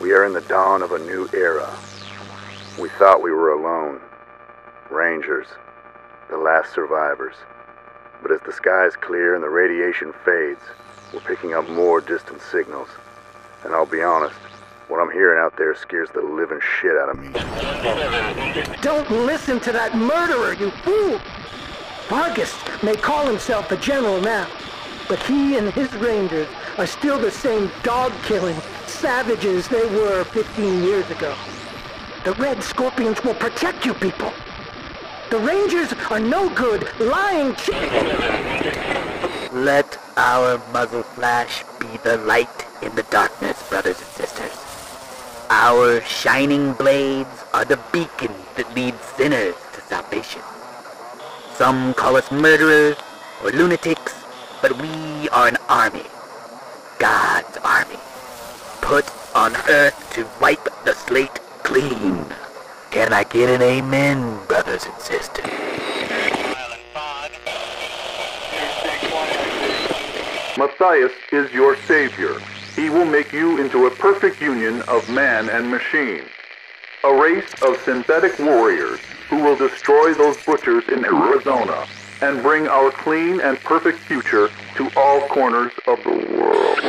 We are in the dawn of a new era. We thought we were alone. Rangers, the last survivors. But as the skies clear and the radiation fades, we're picking up more distant signals. And I'll be honest, what I'm hearing out there scares the living shit out of me. Don't listen to that murderer, you fool! Vargas may call himself a general now, but he and his rangers are still the same dog-killing savages they were 15 years ago. The Red Scorpions will protect you people. The Rangers are no good, lying Let our muzzle flash be the light in the darkness, brothers and sisters. Our shining blades are the beacons that lead sinners to salvation. Some call us murderers or lunatics, but we are an army. God's army. Put on earth to wipe the slate clean. Can I get an amen, brothers and sisters? Matthias is your savior. He will make you into a perfect union of man and machine. A race of synthetic warriors who will destroy those butchers in Arizona and bring our clean and perfect future to all corners of the world.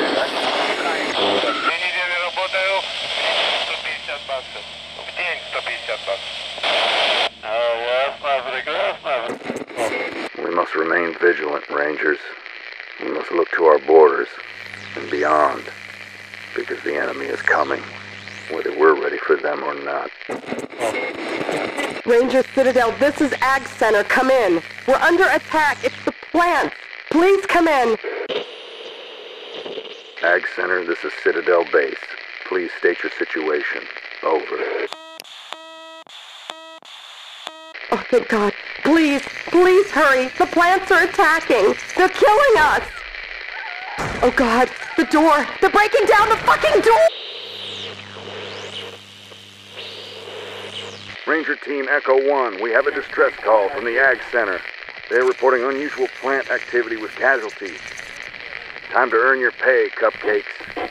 We must remain vigilant, Rangers. We must look to our borders and beyond, because the enemy is coming, whether we're ready for them or not. Ranger Citadel, this is Ag Center. Come in. We're under attack. It's the plants. Please come in. Ag Center, this is Citadel Base. Please state your situation. Over. Oh, thank God. Please, please hurry. The plants are attacking. They're killing us. Oh, God. The door. They're breaking down the fucking door. Ranger Team Echo 1, we have a distress call from the Ag Center. They're reporting unusual plant activity with casualties. Time to earn your pay, cupcakes.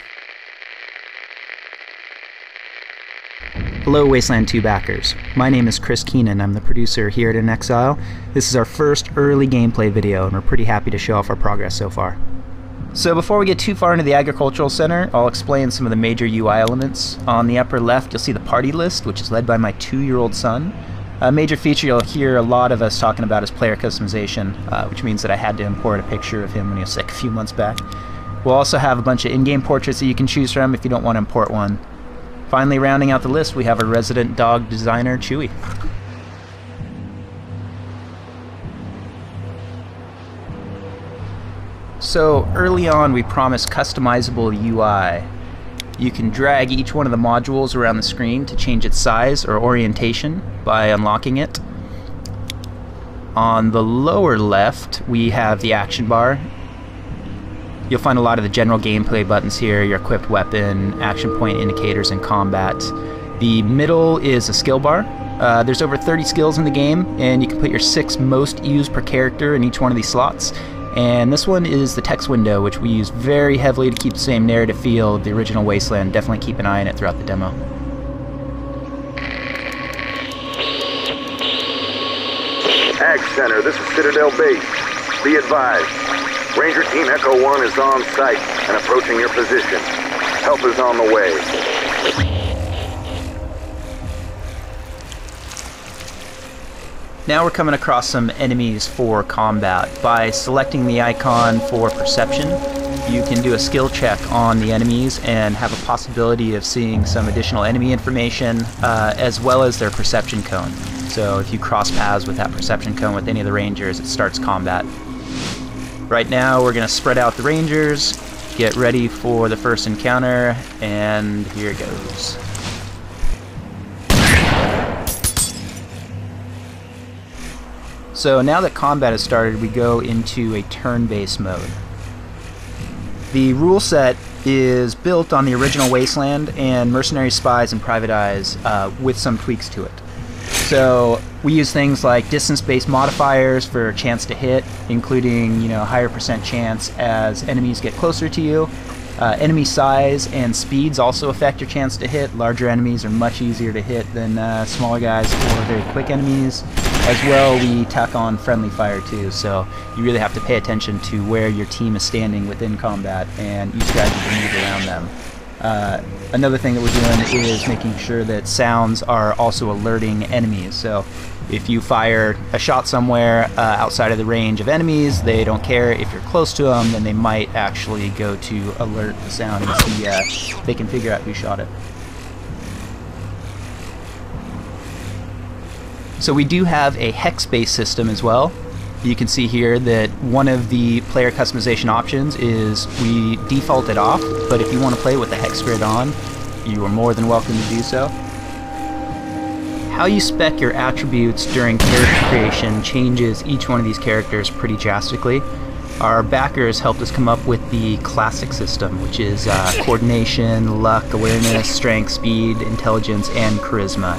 Hello Wasteland 2 backers. My name is Chris Keenan. I'm the producer here at In Exile. This is our first early gameplay video and we're pretty happy to show off our progress so far. So before we get too far into the Agricultural Center, I'll explain some of the major UI elements. On the upper left you'll see the party list, which is led by my 2-year-old son. A major feature you'll hear a lot of us talking about is player customization, which means that I had to import a picture of him when he was sick a few months back. We'll also have a bunch of in-game portraits that you can choose from if you don't want to import one. Finally, rounding out the list, we have our resident dog designer, Chewy. So early on, we promised customizable UI. You can drag each one of the modules around the screen to change its size or orientation by unlocking it. On the lower left, we have the action bar. You'll find a lot of the general gameplay buttons here, your equipped weapon, action point indicators, and combat. The middle is a skill bar. There's over 30 skills in the game, and you can put your 6 most used per character in each one of these slots. And this one is the text window, which we use very heavily to keep the same narrative feel of the original Wasteland. Definitely keep an eye on it throughout the demo. Ag Center, this is Citadel Base. Be advised, Ranger Team Echo 1 is on site and approaching your position. Help is on the way. Now we're coming across some enemies for combat. By selecting the icon for perception, you can do a skill check on the enemies and have a possibility of seeing some additional enemy information as well as their perception cone. So if you cross paths with that perception cone with any of the Rangers, it starts combat. Right now we're going to spread out the Rangers, get ready for the first encounter, and here it goes. So now that combat has started, we go into a turn-based mode. The rule set is built on the original Wasteland and Mercenary Spies and Private Eyes with some tweaks to it. So we use things like distance-based modifiers for chance to hit, including higher % chance as enemies get closer to you, Enemy size and speeds also affect your chance to hit. Larger enemies are much easier to hit than smaller guys or very quick enemies. As well, we tack on friendly fire too, so you really have to pay attention to where your team is standing within combat and use strategy to move around them. Another thing that we're doing is making sure that sounds are also alerting enemies. So if you fire a shot somewhere outside of the range of enemies, they don't care. If you're close to them, then they might actually go to alert the sound and see if they can figure out who shot it. So we do have a hex-based system as well. You can see here that one of the player customization options is we default it off, but if you want to play with the hex grid on, you are more than welcome to do so. How you spec your attributes during character creation changes each one of these characters pretty drastically. Our backers helped us come up with the classic system, which is coordination, luck, awareness, strength, speed, intelligence, and charisma.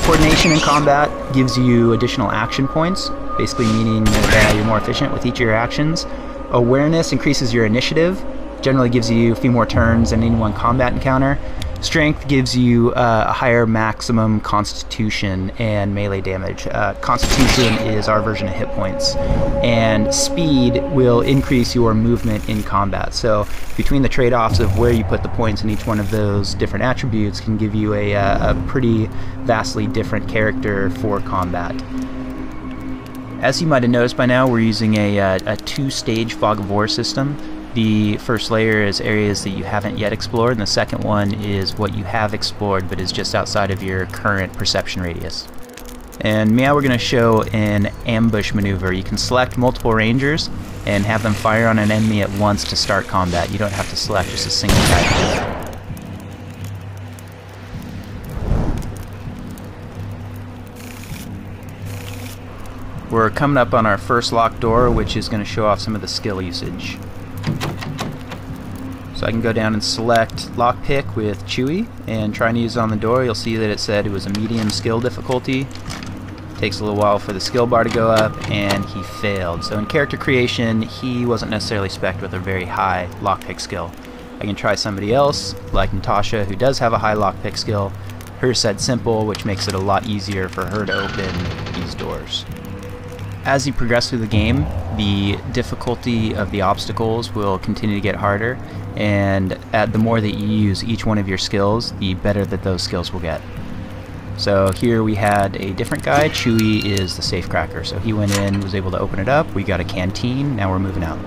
Coordination in combat gives you additional action points, basically meaning that you're more efficient with each of your actions. Awareness increases your initiative, generally gives you a few more turns than any one combat encounter. Strength gives you a higher maximum constitution and melee damage. Constitution is our version of hit points. And speed will increase your movement in combat. So between the trade-offs of where you put the points in each one of those different attributes can give you a pretty vastly different character for combat. As you might have noticed by now, we're using a two-stage fog of war system. The first layer is areas that you haven't yet explored, and the second one is what you have explored but is just outside of your current perception radius. And now we're going to show an ambush maneuver. You can select multiple rangers and have them fire on an enemy at once to start combat. You don't have to select just a single type. We're coming up on our first locked door, which is going to show off some of the skill usage. So I can go down and select lockpick with Chewy and trying to use it on the door. You'll see that it said it was a medium skill difficulty. Takes a little while for the skill bar to go up, and he failed. So in character creation, he wasn't necessarily spec'd with a very high lockpick skill. I can try somebody else, like Natasha, who does have a high lockpick skill. Hers said simple, which makes it a lot easier for her to open these doors. As you progress through the game, the difficulty of the obstacles will continue to get harder, and the more that you use each one of your skills, the better that those skills will get. So here we had a different guy. Chewy is the safecracker, so he went in, was able to open it up. We got a canteen, now we're moving out.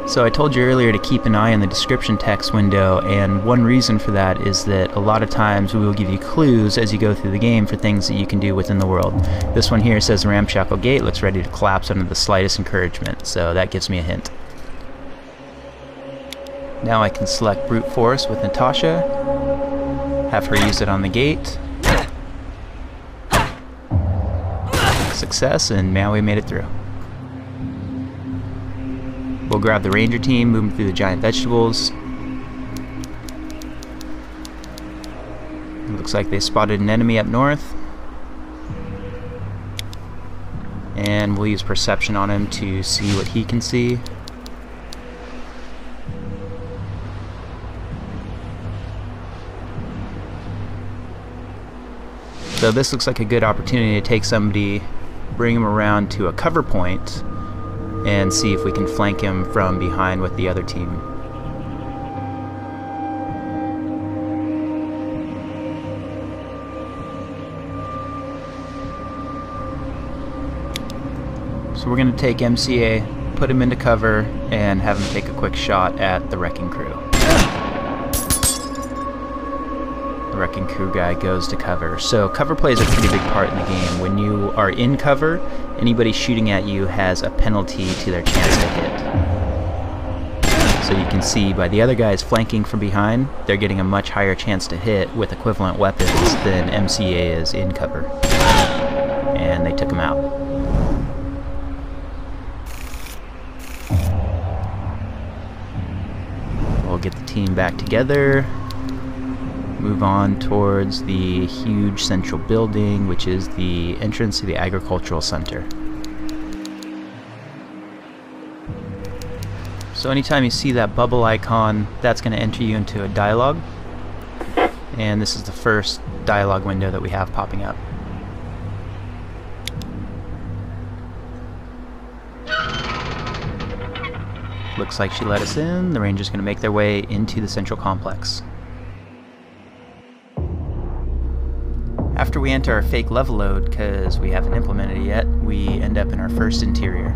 So I told you earlier to keep an eye on the description text window, and one reason for that is that a lot of times we will give you clues as you go through the game for things that you can do within the world. This one here says the ramshackle gate looks ready to collapse under the slightest encouragement, so that gives me a hint. Now I can select brute force with Natasha, have her use it on the gate. Success, and now we made it through. We'll grab the ranger team, move them through the giant vegetables. It looks like they spotted an enemy up north. And we'll use perception on him to see what he can see. So this looks like a good opportunity to take somebody, bring him around to a cover point, and see if we can flank him from behind with the other team. So we're going to take MCA, put him into cover, and have him take a quick shot at the wrecking crew. The wrecking crew guy goes to cover. So cover plays a pretty big part in the game. When you are in cover, anybody shooting at you has a penalty to their chance to hit. So you can see by the other guys flanking from behind, they're getting a much higher chance to hit with equivalent weapons than MCA is in cover. And they took him out. We'll get the team back together, move on towards the huge central building, which is the entrance to the agricultural center. So anytime you see that bubble icon, that's going to enter you into a dialogue. And this is the first dialogue window that we have popping up. Looks like she let us in. The Rangers are going to make their way into the central complex. After we enter our fake level load, because we haven't implemented it yet, we end up in our first interior.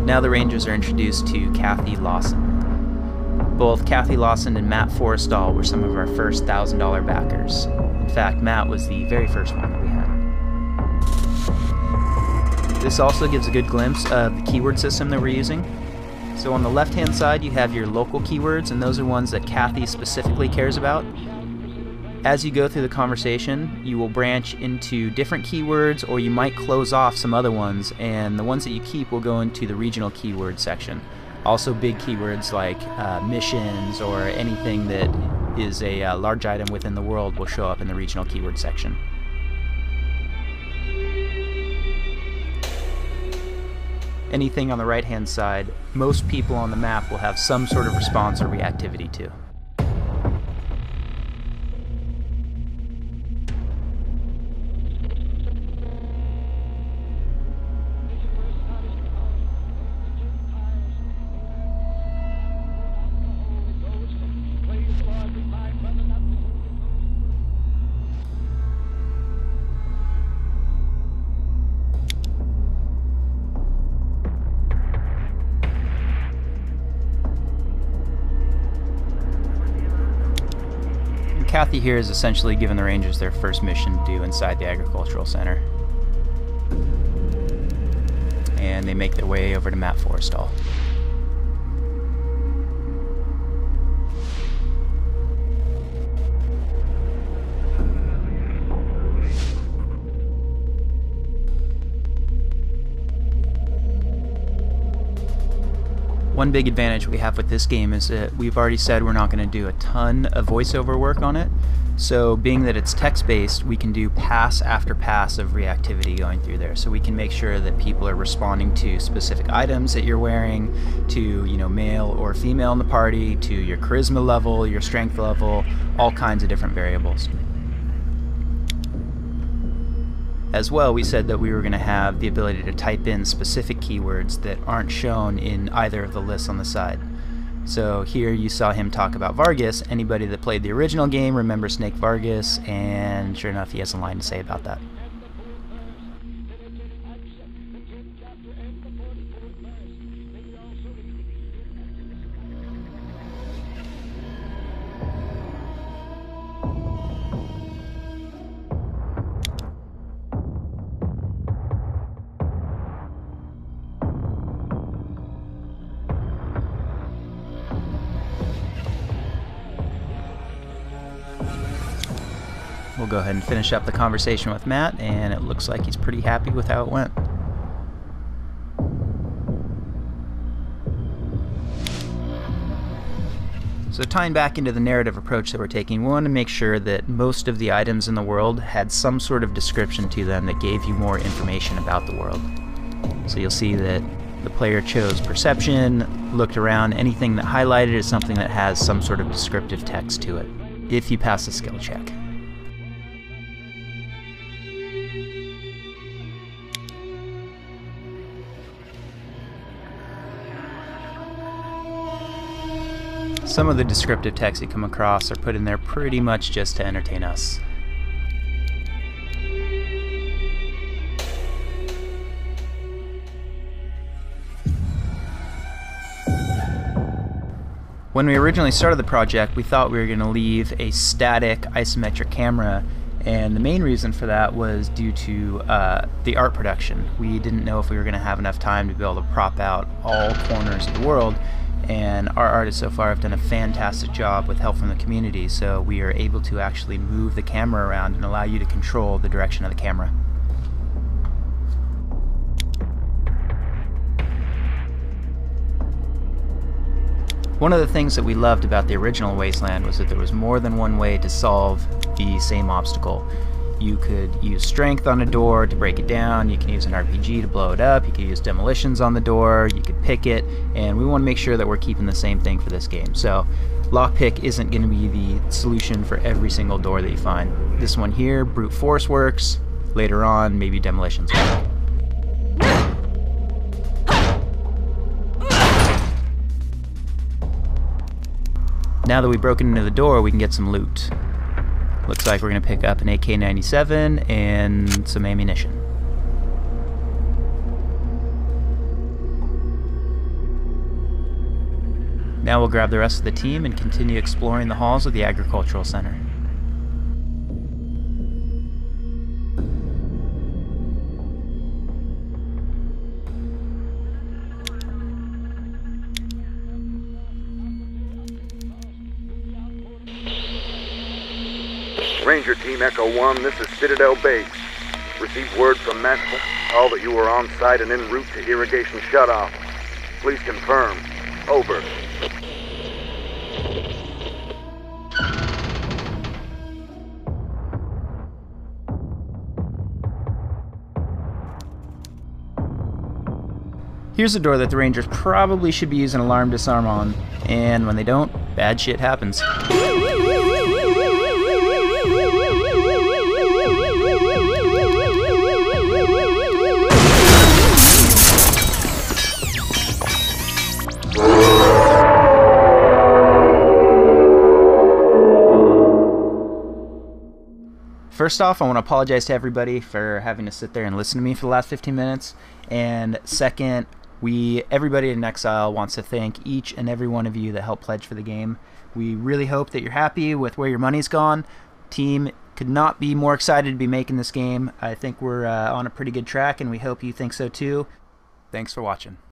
Now the Rangers are introduced to Kathy Lawson. Both Kathy Lawson and Matt Forrestal were some of our first $1,000 backers. In fact, Matt was the very first one that we had. This also gives a good glimpse of the keyword system that we're using. So on the left-hand side, you have your local keywords, and those are ones that Kathy specifically cares about. As you go through the conversation, you will branch into different keywords, or you might close off some other ones, and the ones that you keep will go into the regional keyword section. Also big keywords like missions or anything that is a large item within the world will show up in the regional keyword section. Anything on the right hand side, most people on the map will have some sort of response or reactivity to. Kathy here is essentially giving the Rangers their first mission to do inside the agricultural center. And they make their way over to Matt Forrestal. One big advantage we have with this game is that we've already said we're not going to do a ton of voiceover work on it. So being that it's text-based, we can do pass after pass of reactivity going through there. So we can make sure that people are responding to specific items that you're wearing, to, you know, male or female in the party, to your charisma level, your strength level, all kinds of different variables. As well, we said that we were going to have the ability to type in specific keywords that aren't shown in either of the lists on the side. So here you saw him talk about Vargas. Anybody that played the original game remembers Snake Vargas, and sure enough, he has a line to say about that. We'll go ahead and finish up the conversation with Matt, and it looks like he's pretty happy with how it went. So tying back into the narrative approach that we're taking, we want to make sure that most of the items in the world had some sort of description to them that gave you more information about the world. So you'll see that the player chose perception, looked around, anything that highlighted is something that has some sort of descriptive text to it, if you pass the skill check. Some of the descriptive text you come across are put in there pretty much just to entertain us. When we originally started the project, we thought we were going to leave a static isometric camera, and the main reason for that was due to the art production. We didn't know if we were going to have enough time to be able to prop out all corners of the world, and our artists so far have done a fantastic job with help from the community, so we are able to actually move the camera around and allow you to control the direction of the camera. One of the things that we loved about the original Wasteland was that there was more than one way to solve the same obstacle. You could use strength on a door to break it down, you can use an RPG to blow it up, you could use demolitions on the door, you could pick it, and we want to make sure that we're keeping the same thing for this game. So lockpick isn't going to be the solution for every single door that you find. This one here, brute force works, later on maybe demolitions work. Now that we've broken into the door, we can get some loot. Looks like we're going to pick up an AK-97 and some ammunition. Now we'll grab the rest of the team and continue exploring the halls of the Agricultural Center. Ranger Team Echo 1, this is Citadel Base. Received word from Maxwell, all that you are on site and en route to irrigation shutoff. Please confirm. Over. Here's a door that the Rangers probably should be using alarm disarm on, and when they don't, bad shit happens. First off, I want to apologize to everybody for having to sit there and listen to me for the last 15 minutes. And second, everybody in Exile wants to thank each and every one of you that helped pledge for the game. We really hope that you're happy with where your money's gone. Team could not be more excited to be making this game. I think we're on a pretty good track, and we hope you think so too. Thanks for watching.